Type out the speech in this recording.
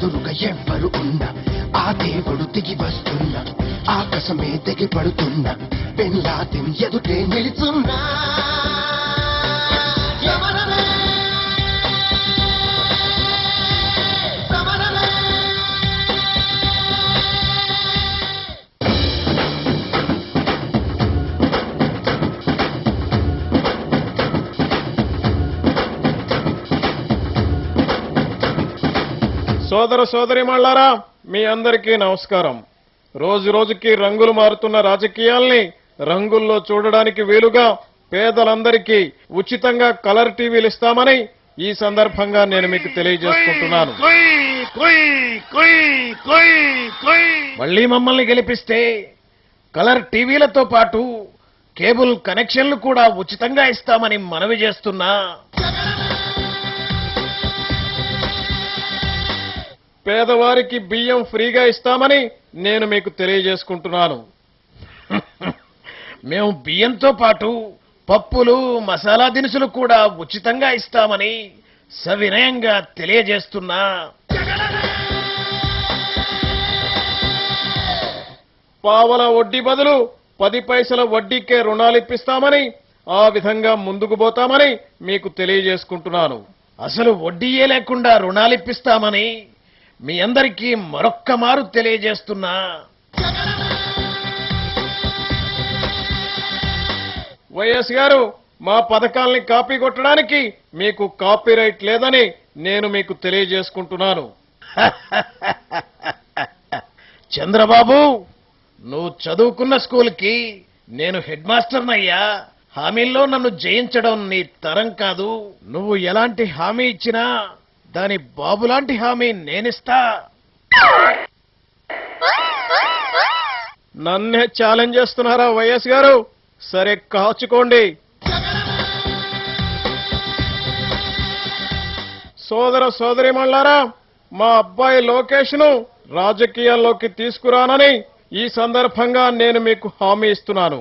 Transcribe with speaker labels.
Speaker 1: ఎదురుగా ఎవ్వరు ఉన్నా ఆ దేవుడు దిగి వస్తున్నా ఆకాశమే తెగి పడుతున్నా బిన్ లాదెన్ ఎదుటే నిలుచున్నా
Speaker 2: సోదర సోదరీమణులారా, మీ అందరికీ నమస్కారం. రోజు రోజుకి రంగులు మారుతున్న రాజకీయాల్ని రంగుల్లో చూడడానికి వీలుగా పేదలందరికీ ఉచితంగా కలర్ టీవీలు ఇస్తామని ఈ సందర్భంగా నేను మీకు తెలియజేసుకుంటున్నాను. మళ్లీ మమ్మల్ని గెలిపిస్తే కలర్ టీవీలతో పాటు కేబుల్ కనెక్షన్లు కూడా ఉచితంగా ఇస్తామని మనవి చేస్తున్నా. పేదవారికి బియ్యం ఫ్రీగా ఇస్తామని నేను మీకు తెలియజేసుకుంటున్నాను. మేము బియ్యంతో పాటు పప్పులు మసాలా దినుసులు కూడా ఉచితంగా ఇస్తామని సవినయంగా తెలియజేస్తున్నా. పావల వడ్డీ బదులు 10 పైసల వడ్డీకే రుణాలు ఇప్పిస్తామని ఆ విధంగా ముందుకు పోతామని మీకు తెలియజేసుకుంటున్నాను. అసలు వడ్డీయే లేకుండా రుణాలు ఇప్పిస్తామని మీ అందరికీ మరొక్క మారు తెలియజేస్తున్నా. వైఎస్ గారు, మా పథకాల్ని కాపీ కొట్టడానికి మీకు కాపీరైట్ లేదని నేను మీకు తెలియజేసుకుంటున్నాను. చంద్రబాబు, నువ్వు చదువుకున్న స్కూల్కి నేను హెడ్ మాస్టర్నయ్యా. హామీల్లో నన్ను జయించడం నీ తరం కాదు. నువ్వు ఎలాంటి హామీ ఇచ్చినా దాని బాబులాంటి హామీ నేనిస్తా. నన్నే ఛాలెంజ్ చేస్తున్నారా వైఎస్ గారు? సరే, కాచుకోండి. సోదర సోదరీమణులారా, మా అబ్బాయి లోకేష్ ను రాజకీయాల్లోకి తీసుకురానని ఈ సందర్భంగా నేను మీకు హామీ ఇస్తున్నాను.